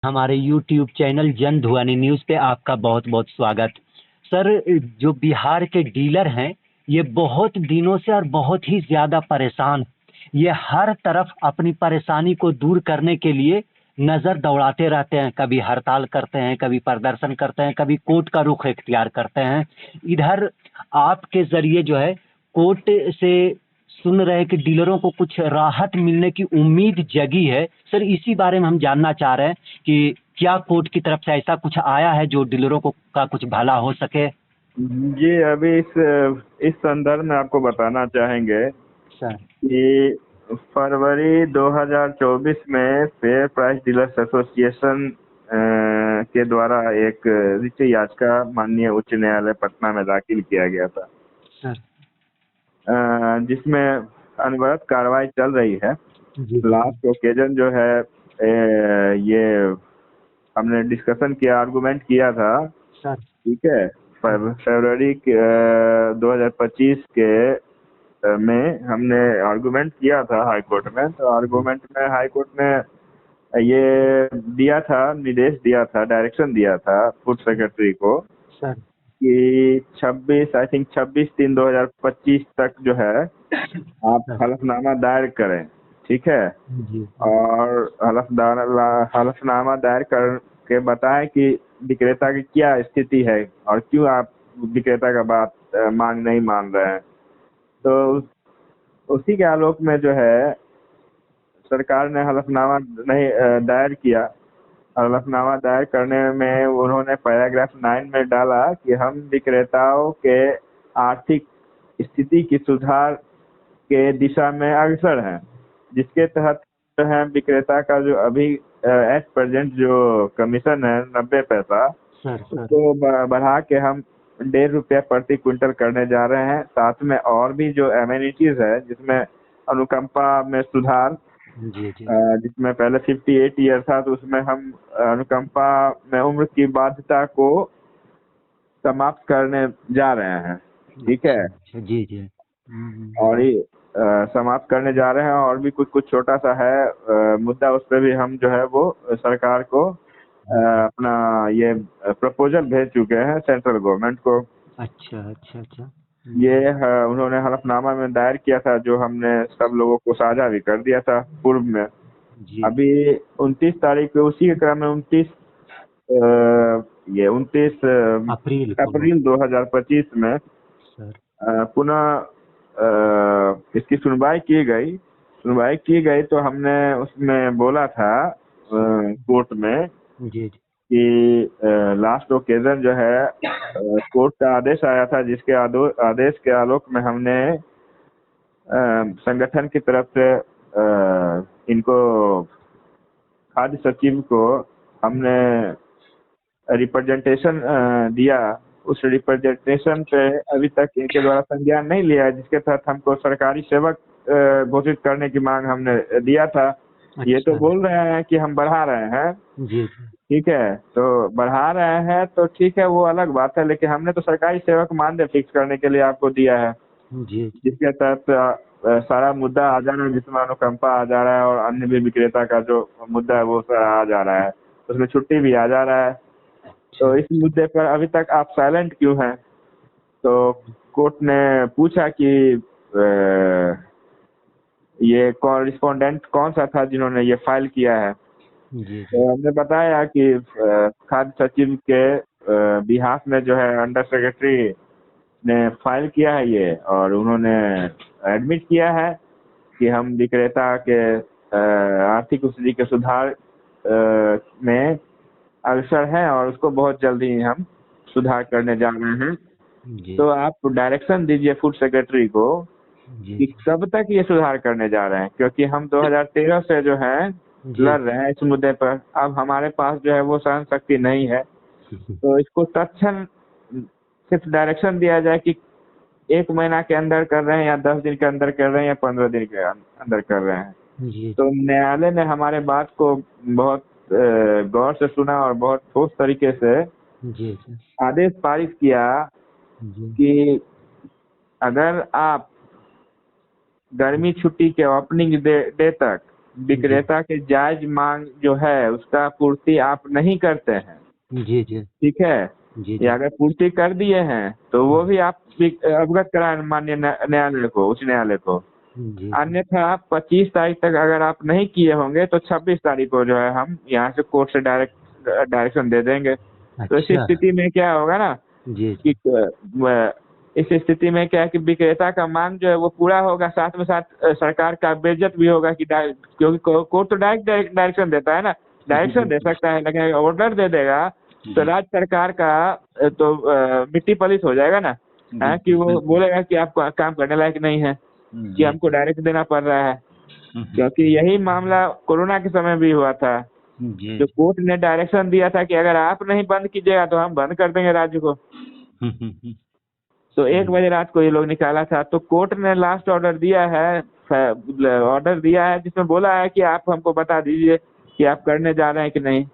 हमारे YouTube channel जन ध्वनि न्यूज़ पे आपका बहुत बहुत स्वागत। सर, जो बिहार के डीलर हैं ये बहुत दिनों से और बहुत ही ज़्यादा परेशान हैं। ये हर तरफ अपनी परेशानी को दूर करने के लिए नज़र दौड़ाते रहते हैं, कभी हड़ताल करते हैं, कभी प्रदर्शन करते हैं, कभी कोर्ट का रुख इख्तियार करते हैं। इधर आपके ज़रिए जो है कोर्ट से सुन रहे हैं कि डीलरों को कुछ राहत मिलने की उम्मीद जगी है। सर, इसी बारे में हम जानना चाह रहे हैं कि क्या कोर्ट की तरफ से ऐसा कुछ आया है जो डीलरों को का कुछ भला हो सके? जी, अभी इस संदर्भ में आपको बताना चाहेंगे सर। कि फरवरी 2024 में फेयर प्राइस डीलर्स एसोसिएशन के द्वारा एक रिट याचिका माननीय उच्च न्यायालय पटना में दाखिल किया गया था, सर। जिसमें अनवरत कार्रवाई चल रही है। जी। लास्ट ओकेजन जो है ये हमने डिस्कशन किया, आर्गुमेंट किया था। सर। ठीक है, फरवरी 2025 के में हमने आर्गुमेंट किया था हाई कोर्ट में। तो आर्गुमेंट में हाई कोर्ट ने ये दिया था, निर्देश दिया था, डायरेक्शन दिया था फूड सेक्रेटरी को सर। कि 26/3/2025 तक जो है आप हलफनामा दायर करें। ठीक है, जी। और हलफनामा दायर करके बताएं कि विक्रेता की क्या स्थिति है और क्यों आप विक्रेता का बात मांग नहीं मान रहे हैं। तो उसी के आलोक में जो है सरकार ने हलफनामा नहीं दायर किया। हलफनामा दायर करने में उन्होंने पैराग्राफ 9 में डाला कि हम विक्रेताओं के आर्थिक स्थिति की सुधार के दिशा में अग्रसर हैं, जिसके तहत जो है विक्रेता का जो अभी एट प्रेजेंट जो कमीशन है 90 पैसा, उसको बढ़ा के हम ₹1.5 प्रति क्विंटल करने जा रहे हैं। साथ में और भी जो एमेनिटीज है जिसमें अनुकंपा में सुधार, जी। जी। जिसमें पहले 58 ईयर था तो उसमें हम अनुकंपा में उम्र की बाध्यता को समाप्त करने जा रहे हैं। ठीक है, अच्छा, जी जी। और ये समाप्त करने जा रहे हैं। और भी कुछ कुछ छोटा सा है मुद्दा, उस पर भी हम जो है वो सरकार को अपना ये प्रपोजल भेज चुके हैं सेंट्रल गवर्नमेंट को। अच्छा अच्छा अच्छा। ये उन्होंने हलफनामा में दायर किया था, जो हमने सब लोगों को साझा भी कर दिया था पूर्व में। जी। अभी 29 तारीख को उसी के क्रम में 29 अप्रैल को। अप्रैल 2025 में सर। पुनः इसकी सुनवाई की गई। तो हमने उसमें बोला था कोर्ट में जी जी। कि लास्ट ओकेजन जो है कोर्ट का आदेश आया था, जिसके आदेश के आलोक में हमने संगठन की तरफ से इनको खाद्य सचिव को हमने रिप्रेजेंटेशन दिया। उस रिप्रेजेंटेशन पे अभी तक इनके द्वारा संज्ञान नहीं लिया है, जिसके तहत हमको सरकारी सेवक घोषित करने की मांग हमने दिया था। ये तो बोल रहे हैं कि हम बढ़ा रहे हैं। जी। ठीक है, तो बढ़ा रहे हैं तो ठीक है, वो अलग बात है, लेकिन हमने तो सरकारी सेवक मानदेय फिक्स करने के लिए आपको दिया है, जी। जिसके तहत सारा मुद्दा आ जा रहा है, जिसमें अनुकंपा आ जा रहा है और अन्य भी विक्रेता का जो मुद्दा है वो सारा आ जा रहा है, उसमें छुट्टी भी आ जा रहा है। तो इस मुद्दे पर अभी तक आप साइलेंट क्यों हैं? तो कोर्ट ने पूछा कि ये कॉरेस्पोंडेंट कौन सा था जिन्होंने ये फाइल किया है। जी। तो हमने बताया कि खाद्य सचिव के बिहाफ में जो है अंडर सेक्रेटरी ने फाइल किया है ये, और उन्होंने एडमिट किया है कि हम विक्रेता के आर्थिक स्थिति के सुधार में अग्रसर हैं और उसको बहुत जल्दी हम सुधार करने जा रहे हैं। जी। तो आप डायरेक्शन दीजिए फूड सेक्रेटरी को जी। कि कब तक ये सुधार करने जा रहे हैं, क्योंकि हम 2013 से जो है जी। लड़ रहे हैं इस मुद्दे पर। अब हमारे पास जो है वो सहन शक्ति नहीं है, तो इसको तत्क्षण सिर्फ डायरेक्शन दिया जाए कि 1 महीना के अंदर कर रहे हैं या 10 दिन के अंदर कर रहे हैं या 15 दिन के अंदर कर रहे हैं। जी। तो न्यायालय ने हमारे बात को बहुत गौर से सुना और बहुत ठोस तरीके से जी। आदेश पारित किया जी। कि अगर आप गर्मी छुट्टी के ओपनिंग डे तक जी विक्रेता की जायज मांग जो है उसका पूर्ति आप नहीं करते हैं, जी जी ठीक है, जी या जी अगर पूर्ति कर दिए हैं तो वो भी आप अवगत कराएं माननीय न्यायालय को, उच्च न्यायालय को। जी जी। अन्यथा 25 तारीख तक अगर आप नहीं किए होंगे तो 26 तारीख को जो है हम यहाँ से कोर्ट से डायरेक्शन दे देंगे। तो इस अच्छा। स्थिति में क्या होगा ना जी कि जी इस स्थिति में क्या है कि विक्रेता का मांग जो है वो पूरा होगा, साथ में साथ सरकार का बेइज्जत भी होगा कि क्योंकि कोर्ट तो डायरेक्शन देता है ना, डायरेक्शन दे बिल्कुल। सकता है, लेकिन अगर ऑर्डर दे देगा तो जी राज्य सरकार का तो मिट्टी पलिश हो जाएगा ना, कि बिल्कुल वो बिल्कुल। बोलेगा कि आपको काम करने लायक नहीं है, कि जी हमको डायरेक्ट देना पड़ रहा है। हम्म, क्योंकि यही मामला कोरोना के समय भी हुआ था, जी जो जी कोर्ट ने डायरेक्शन दिया था कि अगर आप नहीं बंद कीजिएगा तो हम बंद कर देंगे राज्य को। हम्म। तो 1 जी बजे रात को ये लोग निकाला था, तो कोर्ट ने लास्ट ऑर्डर दिया है, ऑर्डर दिया है जिसमें बोला है कि आप हमको बता दीजिए कि आप करने जा रहे हैं कि नहीं,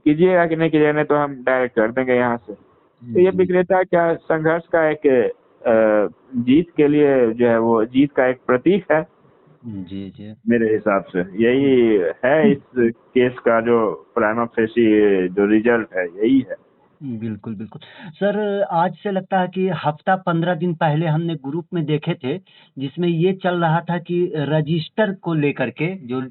कीजिएगा कि नहीं कीजिएगा, नहीं तो हम डायरेक्ट कर देंगे यहाँ से। तो ये जी विक्रेता का संघर्ष का एक जीत के लिए जो है वो जीत का एक प्रतीक है, जी जी। मेरे हिसाब से यही है इस केस का जो प्राइमा फेसी जो रिजल्ट है यही है। बिल्कुल, बिल्कुल। सर, आज से लगता है कि हफ़्ता 15 दिन पहले हमने ग्रुप में देखे थे, जिसमें ये चल रहा था कि रजिस्टर को लेकर के जो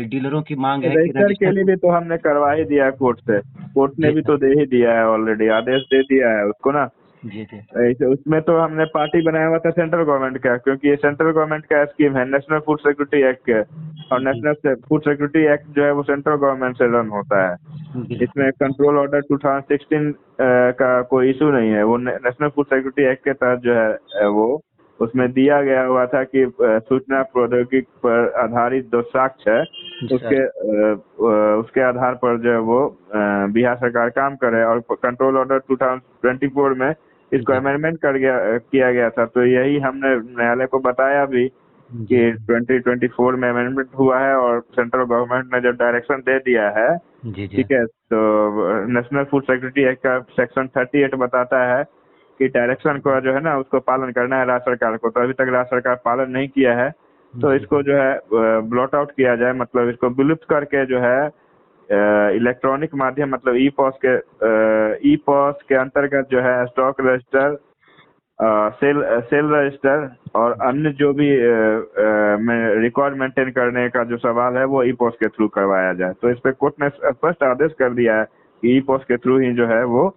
डीलरों की माँग है कि रजिस्टर के रजिस्टर लिए को। भी तो हमने करवा ही दिया है कोर्ट से, कोर्ट ने जी भी सर। तो दे ही दिया है, ऑलरेडी आदेश दे दिया है उसको ना। जी, जी। ऐसे उसमें तो हमने पार्टी बनाया हुआ था सेंट्रल गवर्नमेंट का, क्योंकि ये सेंट्रल गवर्नमेंट का स्कीम है, नेशनल फूड सिक्योरिटी एक्ट है, और जी, नेशनल फूड सिक्योरिटी एक्ट जो है वो सेंट्रल गवर्नमेंट से रन होता है। बिल्कुल। इसमें कंट्रोल ऑर्डर 2016 का कोई इशू नहीं है, वो नेशनल फूड सिक्योरिटी एक्ट के तहत जो है वो उसमें दिया गया हुआ था कि सूचना प्रौद्योगिकी पर आधारित जो साक्ष्य है सर। उसके आधार पर जो है वो बिहार सरकार काम करे, और कंट्रोल ऑर्डर 2024 में इसको जी, अमेंडमेंट किया गया था। तो यही हमने न्यायालय को बताया भी जी, कि 2024 में अमेंडमेंट हुआ है और सेंट्रल गवर्नमेंट ने जब डायरेक्शन दे दिया है, जी, जी, ठीक है, तो नेशनल फूड सिक्योरिटी एक्ट का सेक्शन 38 बताता है कि डायरेक्शन को जो है ना उसको पालन करना है राज्य सरकार को। तो अभी तक राज्य सरकार पालन नहीं किया है, तो जी, इसको जो है ब्लॉट आउट किया जाए, मतलब इसको विलुप्त करके जो है इलेक्ट्रॉनिक माध्यम मतलब ई पॉस के अंतर्गत जो है स्टॉक रजिस्टर, सेल रजिस्टर और अन्य जो भी रिकॉर्ड मेंटेन करने का जो सवाल है वो ई पॉस के थ्रू करवाया जाए। तो इस पे कोर्ट ने स्पष्ट आदेश कर दिया है कि ई पॉस के थ्रू ही जो है वो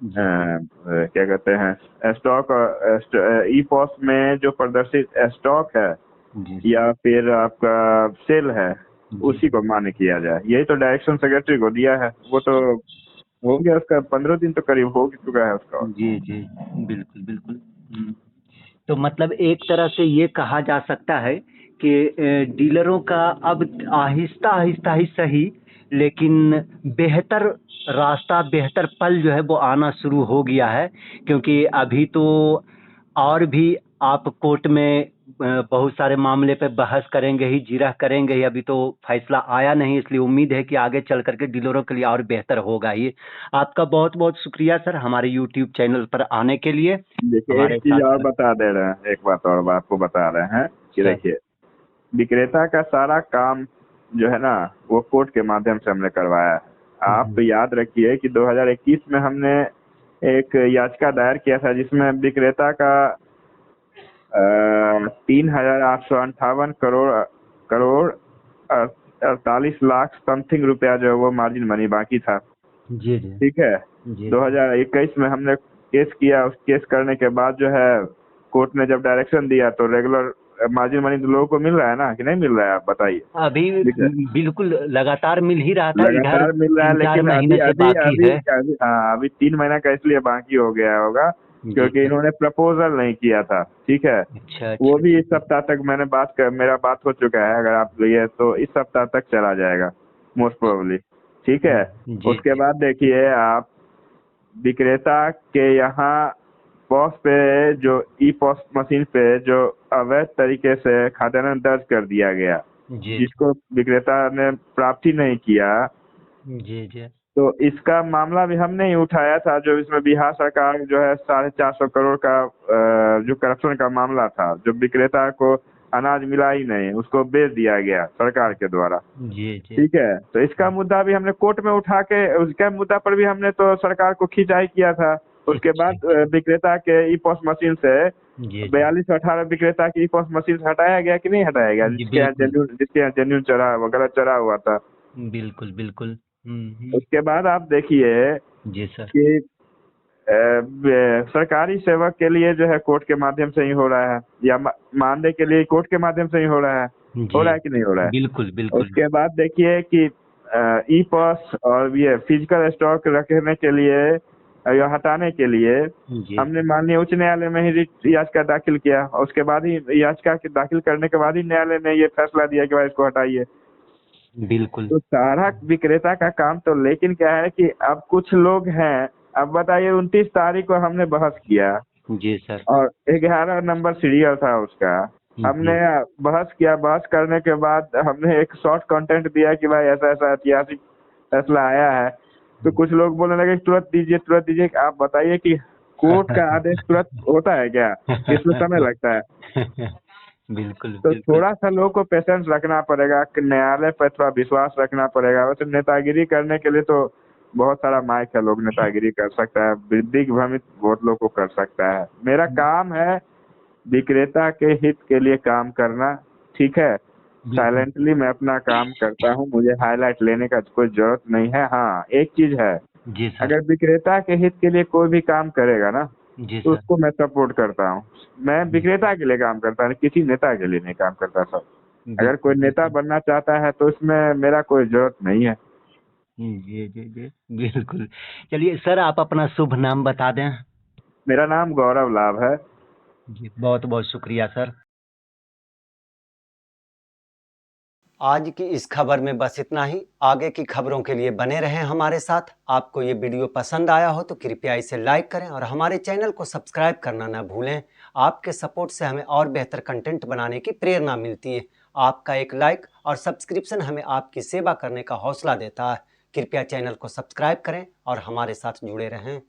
जी, जी, क्या कहते हैं स्टॉक, ई पॉस में जो प्रदर्शित स्टॉक है जी, जी, या फिर आपका सेल है जी, उसी को मान्य किया जाए। यही तो डायरेक्शन सेक्रेटरी को दिया है, वो तो हो गया, उसका 15 दिन तो करीब हो चुका है उसका। जी, जी, बिल्कुल, बिल्कुल। तो मतलब एक तरह से ये कहा जा सकता है कि डीलरों का अब आहिस्ता-आहिस्ता ही सही, लेकिन बेहतर रास्ता, बेहतर पल जो है वो आना शुरू हो गया है। क्योंकि अभी तो और भी आप कोर्ट में बहुत सारे मामले पे बहस करेंगे ही, जिरह करेंगे ही। अभी तो फैसला आया नहीं, इसलिए उम्मीद है कि आगे चल कर के डीलरों के लिए और बेहतर होगा ही। आपका बहुत-बहुत शुक्रिया सर हमारे यूट्यूब चैनल पर आने के लिए, देखिए एक हमारे चीज और साथ। बता दे रहे हैं, एक बात और आपको बता रहे हैं कि सर। देखिए विक्रेता का सारा काम जो है ना वो कोर्ट के माध्यम से हमने करवाया है। आप जी, याद रखिए कि 2021 में हमने एक याचिका दायर किया था जिसमें विक्रेता का 3,858 करोड़ 48 लाख समथिंग रुपया जो है वो मार्जिन मनी बाकी था, जी, जी, ठीक है। जी, 2021 में हमने केस किया, उस केस करने के बाद जो है कोर्ट ने जब डायरेक्शन दिया तो रेगुलर मार्जिन मनी तो लोगों को मिल रहा है ना, कि नहीं मिल रहा है, आप बताइए। अभी ठीक है, बिल्कुल लगातार मिल ही रहा था, इधर लगातार मिल रहा है, 3-4 लेकिन अभी महीने से अभी बाकी अभी है। अभी हाँ अभी 3 महीना का इसलिए बाकी हो गया होगा जी क्योंकि सर। इन्होंने प्रपोजल नहीं किया था, ठीक है। अच्छा, वो अच्छा, भी अच्छा, इस सप्ताह तक मेरा बात हो चुका है, अगर आप लिए तो इस सप्ताह तक चला जाएगा मोस्ट प्रोबेबली, ठीक है। जी, उसके जी, बाद देखिए आप विक्रेता के यहाँ पॉस पे जो ई पॉस मशीन पे जो अवैध तरीके से खाद्यान्न दर्ज कर दिया गया, जी, जिसको विक्रेता ने प्राप्त ही नहीं किया, जी, जी, तो इसका मामला भी हमने ही उठाया था, जो इसमें बिहार सरकार जो है 450 करोड़ का जो करप्शन का मामला था, जो विक्रेता को अनाज मिला ही नहीं, उसको बेच दिया गया सरकार के द्वारा। जी जी। ठीक है, तो इसका मुद्दा भी हमने कोर्ट में उठा के, उसके मुद्दा पर भी हमने तो सरकार को खिंचाई किया था। उसके बाद अच्छा। विक्रेता के ई पॉस मशीन से जी जी। 4218 विक्रेता की ई पॉस मशीन से हटाया गया कि नहीं हटाया गया, जी बिल्कुल। जिसके यहाँ जेन्युइन चरा गलत चरा हुआ था। बिल्कुल बिल्कुल। उसके बाद आप देखिए जी सर। कि सरकारी सेवक के लिए जो है कोर्ट के माध्यम से ही हो रहा है, या मानदेय के लिए कोर्ट के माध्यम से ही हो रहा है। हो जी रहा है कि नहीं हो रहा है? बिल्कुल बिल्कुल। उसके बाद देखिए कि ई पास और ये फिजिकल स्टॉक रखने के लिए या हटाने के लिए जी हमने माननीय उच्च न्यायालय में ही रिट याचिका दाखिल किया, और उसके बाद ही याचिका के दाखिल करने के बाद ही न्यायालय ने ये फैसला दिया कि भाई इसको हटाइए। बिल्कुल। तो सारा विक्रेता का काम तो, लेकिन क्या है कि अब कुछ लोग हैं, अब बताइए 29 तारीख को हमने बहस किया जी सर। और 11 नंबर सीरियल था उसका। हमने जी बहस किया, बहस करने के बाद हमने एक शॉर्ट कंटेंट दिया कि भाई ऐसा ऐसा ऐतिहासिक फैसला आया है। तो कुछ लोग बोलने लगे तुरंत दीजिए तुरंत दीजिए। आप बताइए कि कोर्ट का आदेश तुरंत होता है क्या? इसमें समय लगता है। बिल्कुल तो बिल्कुल। थोड़ा सा लोगों को पेशेंस रखना पड़ेगा, कि न्यायालय पर थोड़ा विश्वास रखना पड़ेगा। वैसे नेतागिरी करने के लिए तो बहुत सारा माइक है, लोग नेतागिरी कर सकता है, दिग्भ्रमित बहुत लोग को कर सकता है। मेरा काम है विक्रेता के हित के लिए काम करना, ठीक है। बिल्कुल। साइलेंटली मैं अपना काम करता हूँ, मुझे हाईलाइट लेने का कोई जरूरत नहीं है। हाँ, एक चीज है, जी सर। अगर विक्रेता के हित के लिए कोई भी काम करेगा ना, जी तो सर। उसको मैं सपोर्ट करता हूँ। मैं विक्रेता के लिए काम करता हूँ, किसी नेता के लिए नहीं काम करता सर। अगर कोई बिल्कुल नेता बिल्कुल। बनना चाहता है तो इसमें मेरा कोई जरूरत नहीं है। जी जी जी। बिल्कुल। चलिए सर, आप अपना शुभ नाम बता दें। मेरा नाम गौरव लाभ है। जी बहुत बहुत शुक्रिया सर। आज की इस खबर में बस इतना ही। आगे की खबरों के लिए बने रहें हमारे साथ। आपको ये वीडियो पसंद आया हो तो कृपया इसे लाइक करें और हमारे चैनल को सब्सक्राइब करना ना भूलें। आपके सपोर्ट से हमें और बेहतर कंटेंट बनाने की प्रेरणा मिलती है। आपका एक लाइक और सब्सक्रिप्शन हमें आपकी सेवा करने का हौसला देता है। कृपया चैनल को सब्सक्राइब करें और हमारे साथ जुड़े रहें।